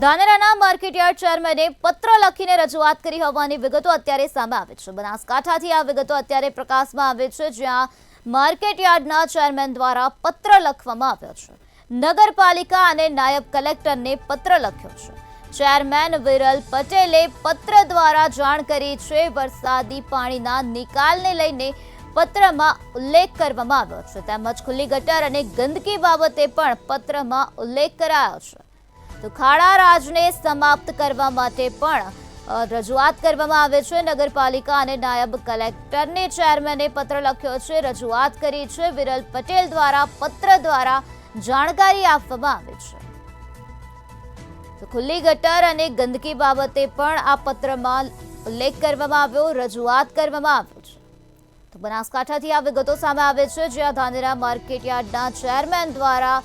ધાનેરાના market yard ચેરમેને પત્ર લખીને રજૂઆત કરી હોવાની વિગતો અત્યારે સામે આવે છે। બનાસકાંઠાથી આ વિગતો અત્યારે પ્રકાશમાં આવે છે, જ્યાં માર્કેટયાર્ડના ચેરમેન દ્વારા પત્ર લખવામાં આવ્યો છે। નગરપાલિકા અને નાયબ કલેક્ટરને પત્ર લખ્યો છે। ચેરમેન વિરલ પટેલે પત્ર દ્વારા જાણ કરી છે। વરસાદી પાણીના નિકાલને લઈને પત્રમાં ઉલ્લેખ કરવામાં આવ્યો છે, તેમજ ખુલ્લી ગટર અને ગંદકી બાબતે પણ પત્રમાં ઉલ્લેખ કરાયો છે। તો ખાડા રાજને સમાપ્ત કરવા માટે પણ રજૂઆત કરવામાં આવે છે। નગરપાલિકા અને નાયબ કલેક્ટરને ચેરમેને પત્ર લખ્યો છે, રજૂઆત કરી છે। વિરલ પટેલ દ્વારા પત્ર દ્વારા જાણકારી આપવામાં આવે છે। તો ખુલ્લી ગટર અને ગંદકી બાબતે પણ આ પત્રમાં ઉલ્લેખ કરવામાં આવ્યો, રજૂઆત કરવામાં આવી છે। તો બનાસકાંઠાથી આ વિગતો સામે આવે છે, જ્યાં ધાનેરા માર્કેટયાર્ડના ચેરમેન દ્વારા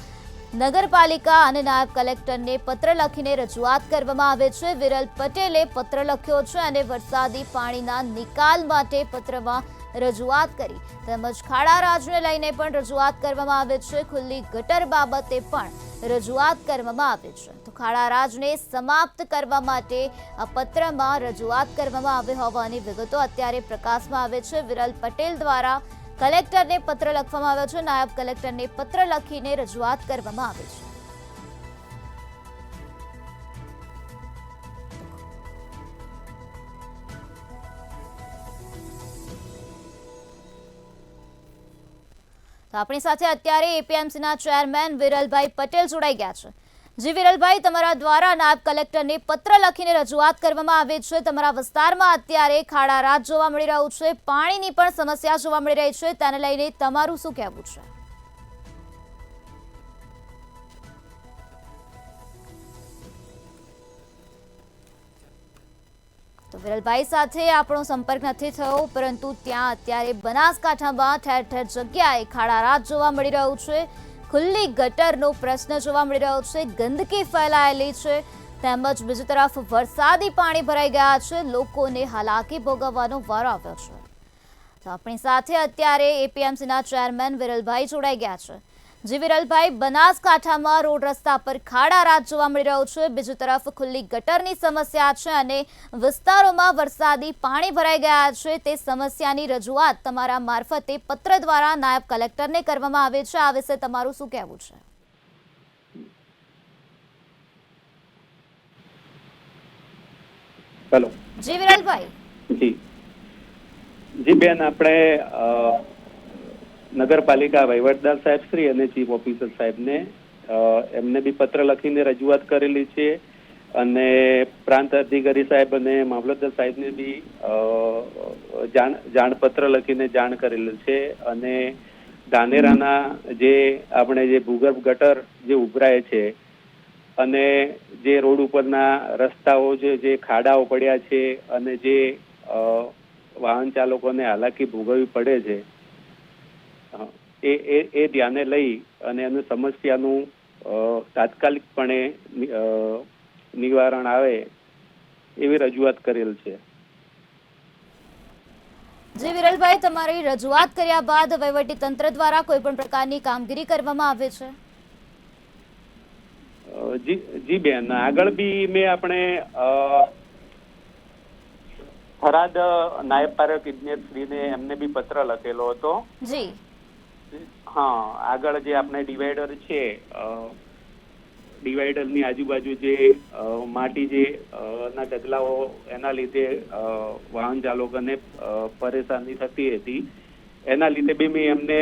નગરપાલિકા અને નાયબ કલેક્ટરને પત્ર લખીને રજૂઆત કરવામાં આવે છે। વિરલ પટેલે પત્ર લખ્યો છે અને વરસાદી પાણીના નિકાલ માટે પત્રમાં રજૂઆત કરી, તેમજ ખાડા રાજને લઈને પણ રજૂઆત કરવામાં આવે છે। ખુલ્લી ગટર બાબતે પણ રજૂઆત કરવામાં આવે છે। તો ખાડા રાજને સમાપ્ત કરવા માટે આ પત્રમાં રજૂઆત કરવામાં આવી હોવાની વિગતો અત્યારે પ્રકાશમાં આવે છે। વિરલ પટેલ દ્વારા કલેક્ટરને પત્ર લખવામાં આવ્યો છે, નાયબ કલેક્ટરને પત્ર લખીને રજૂઆત કરવામાં આવી છે। તો આપણી સાથે અત્યારે એપીએમસીના ચેરમેન વિરલભાઈ પટેલ જોડાઈ ગયા છે। જી વિરલભાઈ, તમારા દ્વારા નાયબ કલેક્ટરને પત્ર લખીને રજૂઆત કરવામાં આવી છે। તમારા વિસ્તારમાં અત્યારે ખાડા રાજ જોવા મળી રહ્યું છે, પાણીની પણ સમસ્યા જોવા મળી રહી છે, તેને લઈને તમારું શું કહેવું છે? તો વિરલભાઈ સાથે આપણો સંપર્ક નથી થયો, પરંતુ ત્યાં અત્યારે બનાસકાંઠામાં ઠેર ઠેર જગ્યાએ ખાડા રાજ જોવા મળી રહ્યું છે। ખુલ્લી ગટરનો પ્રશ્ન જોવા મળી રહ્યો છે, ગંદકી ફેલાયેલી છે, તેમજ બીજી તરફ વરસાદી પાણી ભરાઈ ગયા છે, લોકોને હાલાકી ભોગવવાનો વારો આવ્યો છે। તો આપણી સાથે અત્યારે એપીએમસીના ચેરમેન વિરલભાઈ જોડાઈ ગયા છે। જી વિરલભાઈ, બનાસકાંઠામાં રોડ રસ્તા પર ખાડા રાજ જોવા મળી રહ્યો છે, બીજી તરફ ખુલ્લી ગટરની સમસ્યા છે અને વિસ્તારોમાં વરસાદી પાણી ભરાઈ ગયા છે। તે સમસ્યાની રજૂઆત તમારા મારફતે પત્ર દ્વારા નાયબ કલેક્ટરને કરવામાં આવે છે। આ વિશે તમારું શું કહેવું છે? હેલો જી વિરલભાઈ। જી બેન, આપણે નગરપાલિકા વહીવટદાર સાહેબ શ્રી અને ચીફ ઓફિસર સાહેબને એમને બી પત્ર લખીને રજૂઆત કરેલી છે, અને પ્રાંત અધિકારી સાહેબ અને મામલતદાર સાહેબને બી જાણપત્ર લખીને જાણ કરેલું છે। અને ધાનેરાના જે આપણે જે ભૂગર્ભ ગટર જે ઉભરાય છે અને જે રોડ ઉપરના રસ્તાઓ જે ખાડાઓ પડ્યા છે અને જે વાહન ચાલકોને હાલાકી ભોગવવી પડે છે, એ ધ્યાને લઈ અને એની સમસ્યાનું તાત્કાલિકપણે નિવારણ આવે એવી રજૂઆત કરેલ છે। જી વિરલભાઈ, તમારી રજૂઆત કર્યા બાદ વહીવટી તંત્ર દ્વારા કોઈ પણ પ્રકારની કામગીરી કરવામાં આવે છે? જી બેન, આગળ બી મેં આપણે થરાદ નાયબ પારક ઇજનેર શ્રીને એમને બી પત્ર લખેલો હતો। જી હા, આગળ જે આપણે ડિવાઈડર છે, ડિવાઈડરની આજુબાજુ જે માટી જે ના ઢગલાઓ, એના લીધે વાહન ચાલકોને પરેશાની થતી હતી, એના લીધે બી મેં એમને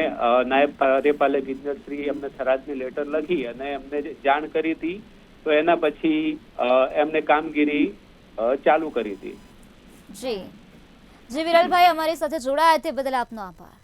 નાયબ કાર્યપાલક ઇજનેર શ્રી એમને થરાદની લેટર લખી અને એમને જાણ કરી હતી। તો એના પછી એમને કામગીરી ચાલુ કરી હતી। જી જી વિરલભાઈ, અમારી સાથે જોડાયા તે બદલ આપનો આભાર।